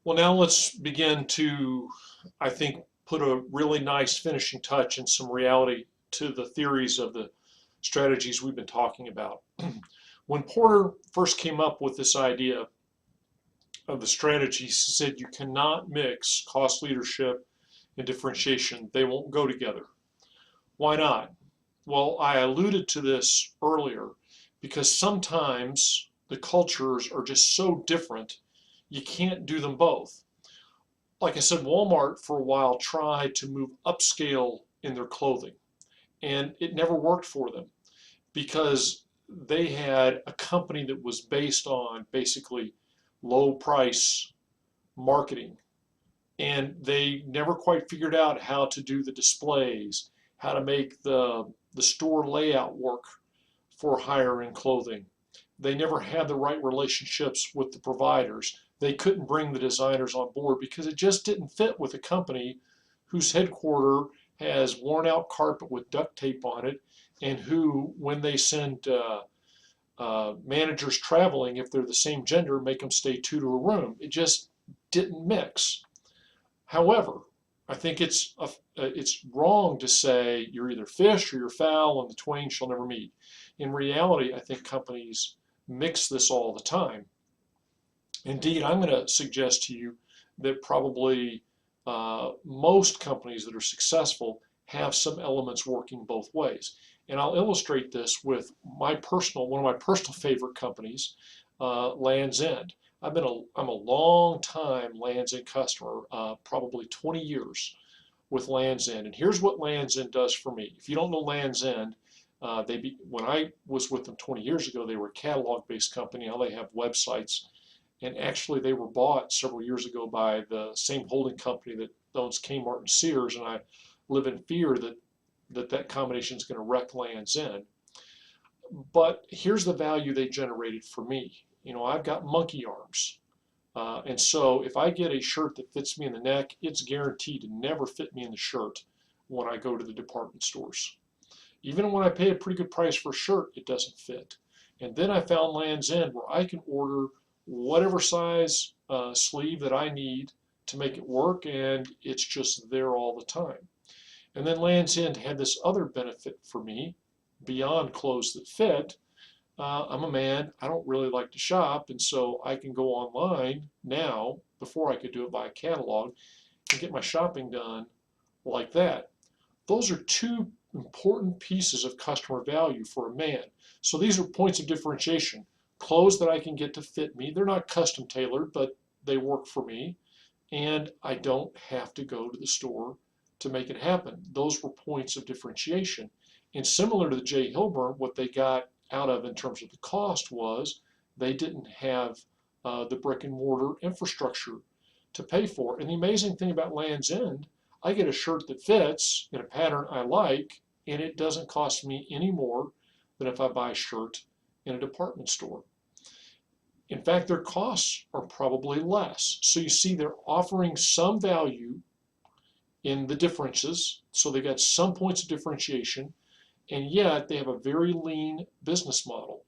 Well, now let's begin to, I think, put a really nice finishing touch and some reality to the theories of the strategies we've been talking about. When Porter first came up with this idea of the strategies, he said you cannot mix cost leadership and differentiation. They won't go together. Why not? Well, I alluded to this earlier because sometimes the cultures are just so different, you can't do them both. Like I said, Walmart for a while tried to move upscale in their clothing, and it never worked for them because they had a company that was based on basically low price marketing, and they never quite figured out how to do the displays, how to make the store layout work for higher end clothing. They never had the right relationships with the providers. They couldn't bring the designers on board because it just didn't fit with a company whose headquarter has worn out carpet with duct tape on it, and who, when they send managers traveling, if they're the same gender, make them stay two to a room. It just didn't mix. However, I think it's wrong to say you're either fish or you're fowl and the twain shall never meet. In reality, I think companies mix this all the time. Indeed, I'm going to suggest to you that probably most companies that are successful have some elements working both ways. And I'll illustrate this with one of my personal favorite companies, Land's End. I'm a long time Land's End customer, probably 20 years with Land's End. And here's what Land's End does for me. If you don't know Land's End, when I was with them 20 years ago, they were a catalog-based company. Now they have websites. And actually, they were bought several years ago by the same holding company that owns Kmart and Sears. And I live in fear that combination is going to wreck Land's End. But here's the value they generated for me. You know, I've got monkey arms. And so if I get a shirt that fits me in the neck, it's guaranteed to never fit me in the shirt when I go to the department stores. Even when I pay a pretty good price for a shirt, it doesn't fit. And then I found Land's End where I can order whatever size sleeve that I need to make it work, and it's just there all the time. And then Land's End had this other benefit for me beyond clothes that fit. I'm a man, I don't really like to shop, and so I can go online now, before I could do it by a catalog, and get my shopping done like that. Those are two important pieces of customer value for a man. So these are points of differentiation. Clothes that I can get to fit me. They're not custom tailored, but they work for me. And I don't have to go to the store to make it happen. Those were points of differentiation. And similar to the J. Hilburn, what they got out of in terms of the cost was they didn't have the brick and mortar infrastructure to pay for. And the amazing thing about Land's End, I get a shirt that fits in a pattern I like, and it doesn't cost me any more than if I buy a shirt in a department store. In fact, their costs are probably less. So you see they're offering some value in the differences. So they got some points of differentiation, and yet they have a very lean business model.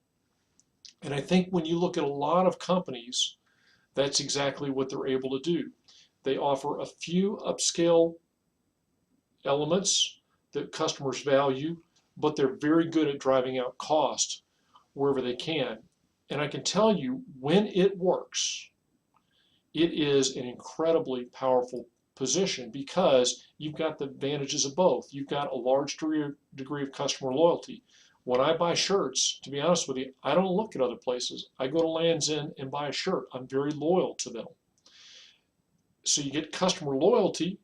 And I think when you look at a lot of companies, that's exactly what they're able to do. They offer a few upscale elements that customers value, but they're very good at driving out cost wherever they can. And I can tell you, when it works, it is an incredibly powerful position because you've got the advantages of both. You've got a large degree of customer loyalty. When I buy shirts, to be honest with you, I don't look at other places. I go to Land's End and buy a shirt. I'm very loyal to them. So you get customer loyalty,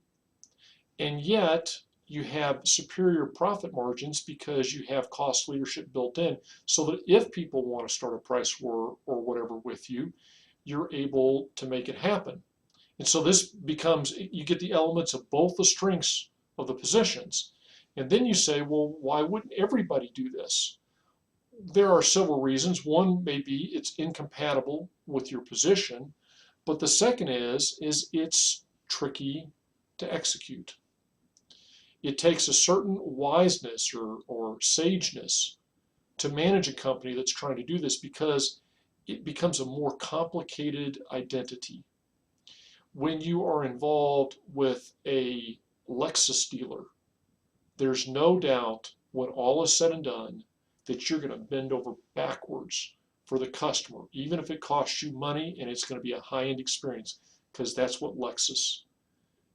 and yet you have superior profit margins because you have cost leadership built in, so that if people want to start a price war or whatever with you, you're able to make it happen. And so this becomes, you get the elements of both the strengths of the positions. And then you say, well, why wouldn't everybody do this? There are several reasons. One may be it's incompatible with your position, but the second is it's tricky to execute. It takes a certain wiseness or sageness to manage a company that's trying to do this because it becomes a more complicated identity. When you are involved with a Lexus dealer, there's no doubt when all is said and done that you're going to bend over backwards for the customer, even if it costs you money and it's going to be a high-end experience, because that's what Lexus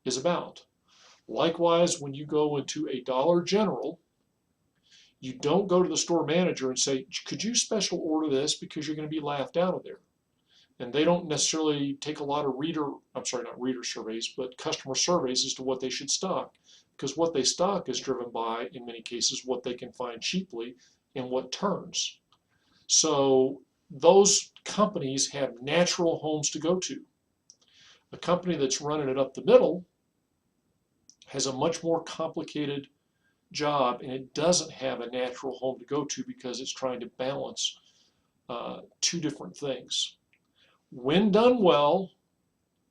is about. Likewise, when you go into a Dollar General, you don't go to the store manager and say, could you special order this, because you're going to be laughed out of there. And they don't necessarily take a lot of not reader surveys, but customer surveys as to what they should stock. Because what they stock is driven by, in many cases, what they can find cheaply and what turns. So those companies have natural homes to go to. A company that's running it up the middle has a much more complicated job, and it doesn't have a natural home to go to because it's trying to balance two different things. When done well,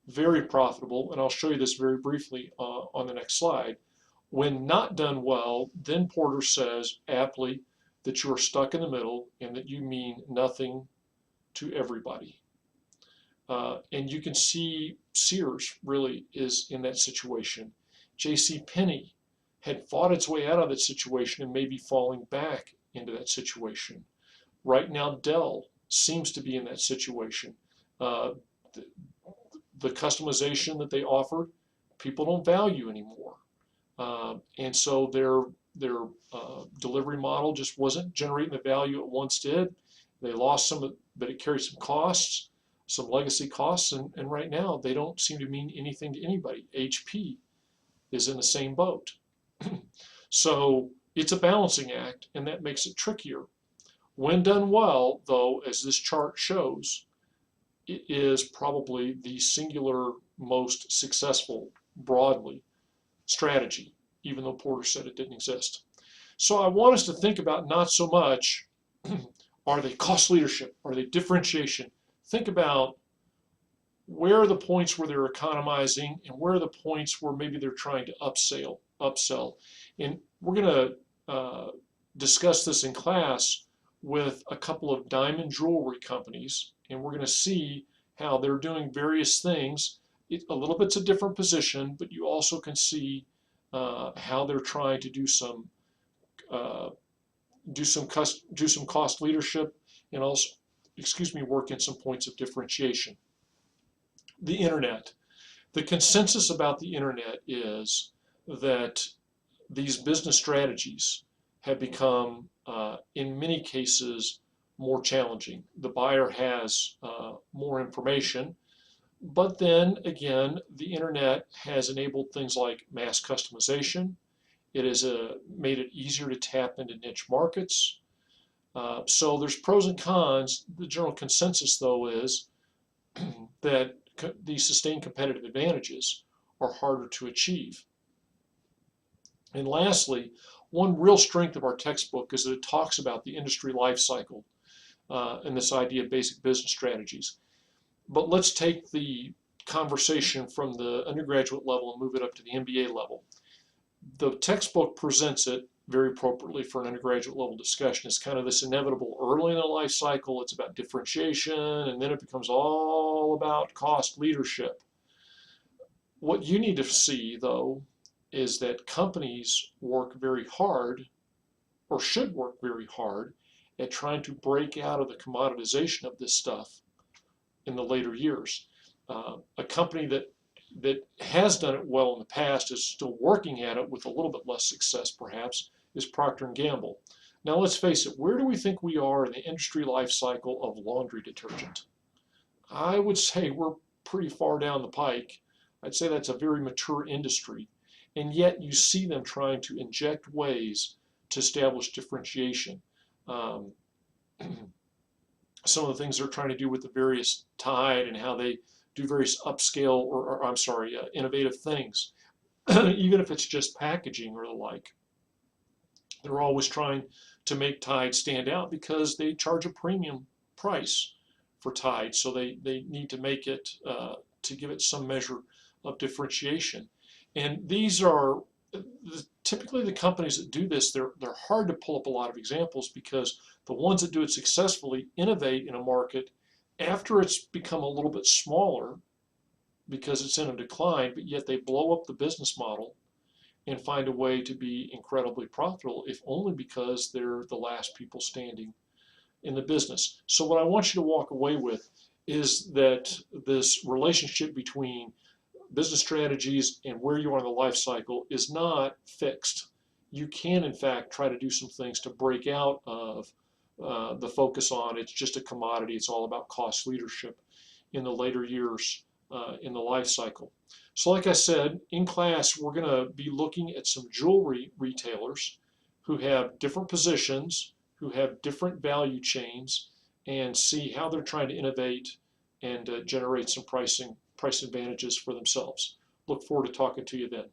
very profitable, and I'll show you this very briefly on the next slide. When not done well, then Porter says aptly that you are stuck in the middle and that you mean nothing to everybody. And you can see Sears really is in that situation. J.C. Penney had fought its way out of that situation and may be falling back into that situation. Right now, Dell seems to be in that situation. The customization that they offered, people don't value anymore. And so their delivery model just wasn't generating the value it once did. They lost some, but it carried some costs, some legacy costs, and right now they don't seem to mean anything to anybody. HP is in the same boat. So it's a balancing act, and that makes it trickier. When done well, though, as this chart shows, it is probably the singular most successful, broadly, strategy, even though Porter said it didn't exist. So I want us to think about not so much, are they cost leadership? Are they differentiation? Think about where are the points where they're economizing and where are the points where maybe they're trying to upsell. And we're going to discuss this in class with a couple of diamond jewelry companies, and we're going to see how they're doing various things. A little bit's a different position, but you also can see how they're trying to do some cost leadership and also, work in some points of differentiation. The internet. The consensus about the internet is that these business strategies have become, in many cases, more challenging. The buyer has more information, but then again, the internet has enabled things like mass customization. It has made it easier to tap into niche markets. So there's pros and cons. The general consensus, though, is that these sustained competitive advantages are harder to achieve. And lastly, one real strength of our textbook is that it talks about the industry life cycle and this idea of basic business strategies. But let's take the conversation from the undergraduate level and move it up to the MBA level. The textbook presents it very appropriately for an undergraduate level discussion. It's kind of this inevitable early in the life cycle. It's about differentiation, and then it becomes all about cost leadership. What you need to see, though, is that companies work very hard, or should work very hard, at trying to break out of the commoditization of this stuff in the later years. A company that has done it well in the past, is still working at it with a little bit less success perhaps, is Procter & Gamble. Now let's face it, where do we think we are in the industry life cycle of laundry detergent? I would say we're pretty far down the pike. I'd say that's a very mature industry, and yet you see them trying to inject ways to establish differentiation. Some of the things they're trying to do with the various Tide and how they do various upscale innovative things, even if it's just packaging or the like. They're always trying to make Tide stand out because they charge a premium price for Tide, so they need to make it to give it some measure of differentiation. And these are typically the companies that do this. They're hard to pull up a lot of examples because the ones that do it successfully innovate in a market after it's become a little bit smaller because it's in a decline, but yet they blow up the business model and find a way to be incredibly profitable, if only because they're the last people standing in the business. So what I want you to walk away with is that this relationship between business strategies and where you are in the life cycle is not fixed. You can, in fact, try to do some things to break out of the focus on it's just a commodity, it's all about cost leadership in the later years in the life cycle. So like I said, in class, we're going to be looking at some jewelry retailers who have different positions, who have different value chains, and see how they're trying to innovate and generate some price advantages for themselves. Look forward to talking to you then.